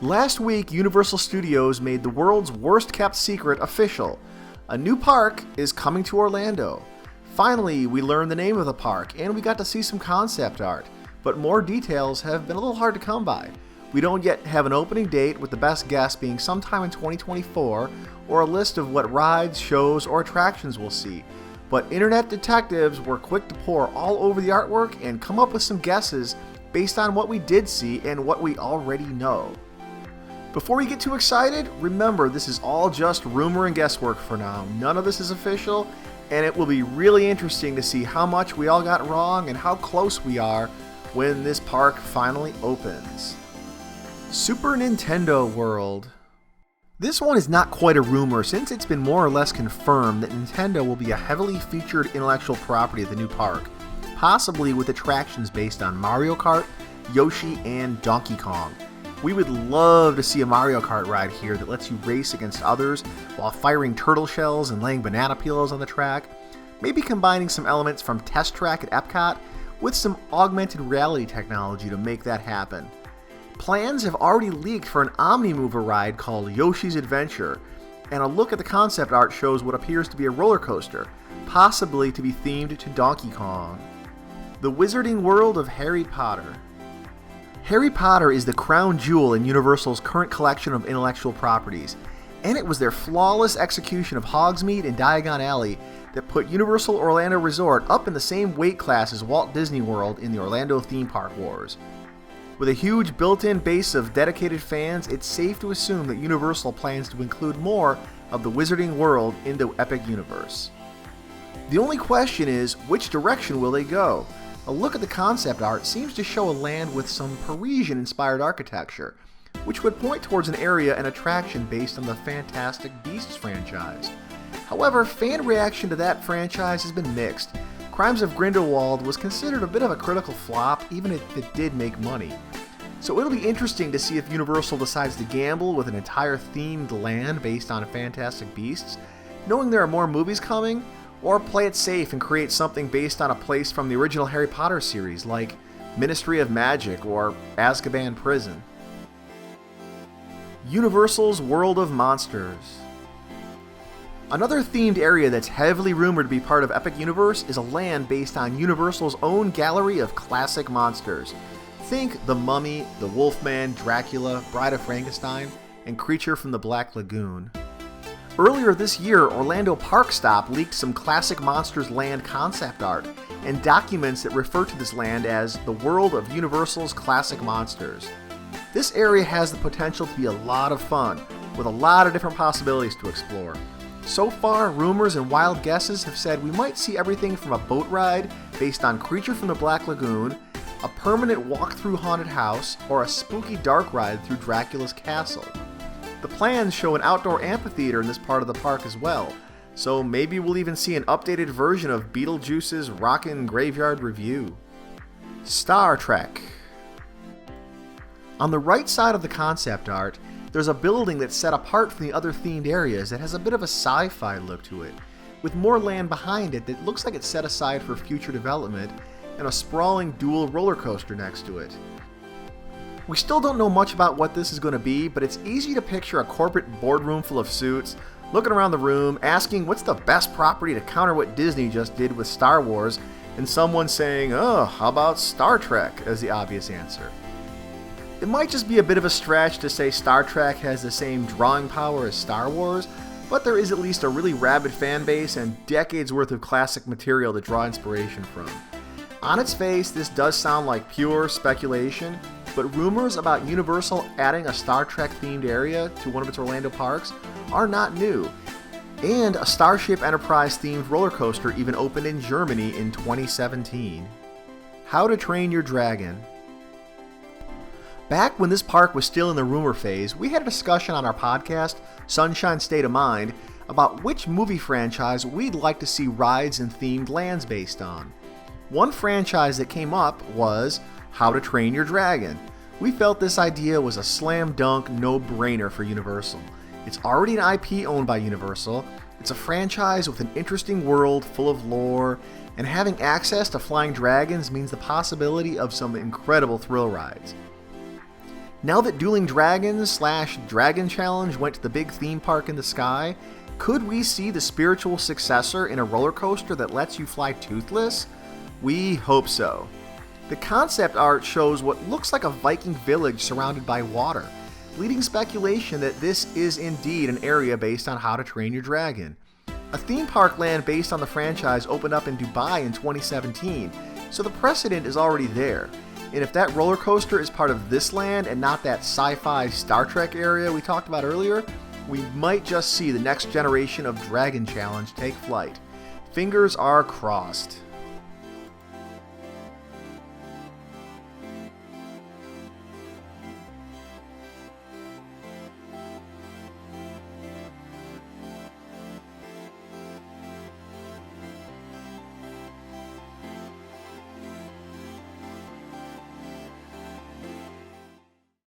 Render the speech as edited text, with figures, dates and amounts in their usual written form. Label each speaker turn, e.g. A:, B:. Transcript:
A: Last week, Universal Studios made the world's worst kept secret official. A new park is coming to Orlando. Finally, we learned the name of the park, and we got to see some concept art, but more details have been a little hard to come by. We don't yet have an opening date, with the best guess being sometime in 2024, or a list of what rides, shows, or attractions we'll see. But internet detectives were quick to pour all over the artwork and come up with some guesses based on what we did see and what we already know. Before you get too excited, remember this is all just rumor and guesswork for now. None of this is official, and it will be really interesting to see how much we all got wrong and how close we are when this park finally opens. Super Nintendo World. This one is not quite a rumor, since it's been more or less confirmed that Nintendo will be a heavily featured intellectual property at the new park, possibly with attractions based on Mario Kart, Yoshi, and Donkey Kong. We would love to see a Mario Kart ride here that lets you race against others while firing turtle shells and laying banana peels on the track, maybe combining some elements from Test Track at Epcot with some augmented reality technology to make that happen. Plans have already leaked for an Omnimover ride called Yoshi's Adventure, and a look at the concept art shows what appears to be a roller coaster, possibly to be themed to Donkey Kong. The Wizarding World of Harry Potter. Harry Potter is the crown jewel in Universal's current collection of intellectual properties, and it was their flawless execution of Hogsmeade and Diagon Alley that put Universal Orlando Resort up in the same weight class as Walt Disney World in the Orlando Theme Park Wars. With a huge built-in base of dedicated fans, it's safe to assume that Universal plans to include more of the Wizarding World into Epic Universe. The only question is, which direction will they go? A look at the concept art seems to show a land with some Parisian-inspired architecture, which would point towards an area and attraction based on the Fantastic Beasts franchise. However, fan reaction to that franchise has been mixed. Crimes of Grindelwald was considered a bit of a critical flop, even if it did make money. So it'll be interesting to see if Universal decides to gamble with an entire themed land based on Fantastic Beasts, knowing there are more movies coming, or play it safe and create something based on a place from the original Harry Potter series, like Ministry of Magic or Azkaban Prison. Universal's World of Monsters. Another themed area that's heavily rumored to be part of Epic Universe is a land based on Universal's own gallery of classic monsters. Think The Mummy, The Wolfman, Dracula, Bride of Frankenstein, and Creature from the Black Lagoon. Earlier this year, Orlando Park Stop leaked some classic Monsters Land concept art and documents that refer to this land as the world of Universal's classic monsters. This area has the potential to be a lot of fun, with a lot of different possibilities to explore. So far, rumors and wild guesses have said we might see everything from a boat ride based on Creature from the Black Lagoon, a permanent walk-through haunted house, or a spooky dark ride through Dracula's castle. The plans show an outdoor amphitheater in this part of the park as well, so maybe we'll even see an updated version of Beetlejuice's Rockin' Graveyard Revue. Star Trek. On the right side of the concept art, there's a building that's set apart from the other themed areas that has a bit of a sci-fi look to it, with more land behind it that looks like it's set aside for future development, and a sprawling dual roller coaster next to it. We still don't know much about what this is going to be, but it's easy to picture a corporate boardroom full of suits, looking around the room, asking what's the best property to counter what Disney just did with Star Wars, and someone saying, oh, how about Star Trek, as the obvious answer. It might just be a bit of a stretch to say Star Trek has the same drawing power as Star Wars, but there is at least a really rabid fan base and decades worth of classic material to draw inspiration from. On its face, this does sound like pure speculation, but rumors about Universal adding a Star Trek themed area to one of its Orlando parks are not new, and a Starship Enterprise themed roller coaster even opened in Germany in 2017. How to Train Your Dragon. Back when this park was still in the rumor phase, we had a discussion on our podcast, Sunshine State of Mind, about which movie franchise we'd like to see rides and themed lands based on. One franchise that came up was How to Train Your Dragon. We felt this idea was a slam dunk no-brainer for Universal. It's already an IP owned by Universal, it's a franchise with an interesting world full of lore, and having access to flying dragons means the possibility of some incredible thrill rides. Now that Dueling Dragons / Dragon Challenge went to the big theme park in the sky, could we see the spiritual successor in a roller coaster that lets you fly toothless? We hope so. The concept art shows what looks like a Viking village surrounded by water, leading speculation that this is indeed an area based on How to Train Your Dragon. A theme park land based on the franchise opened up in Dubai in 2017, so the precedent is already there. And if that roller coaster is part of this land and not that sci-fi Star Trek area we talked about earlier, we might just see the next generation of Dragon Challenge take flight. Fingers are crossed.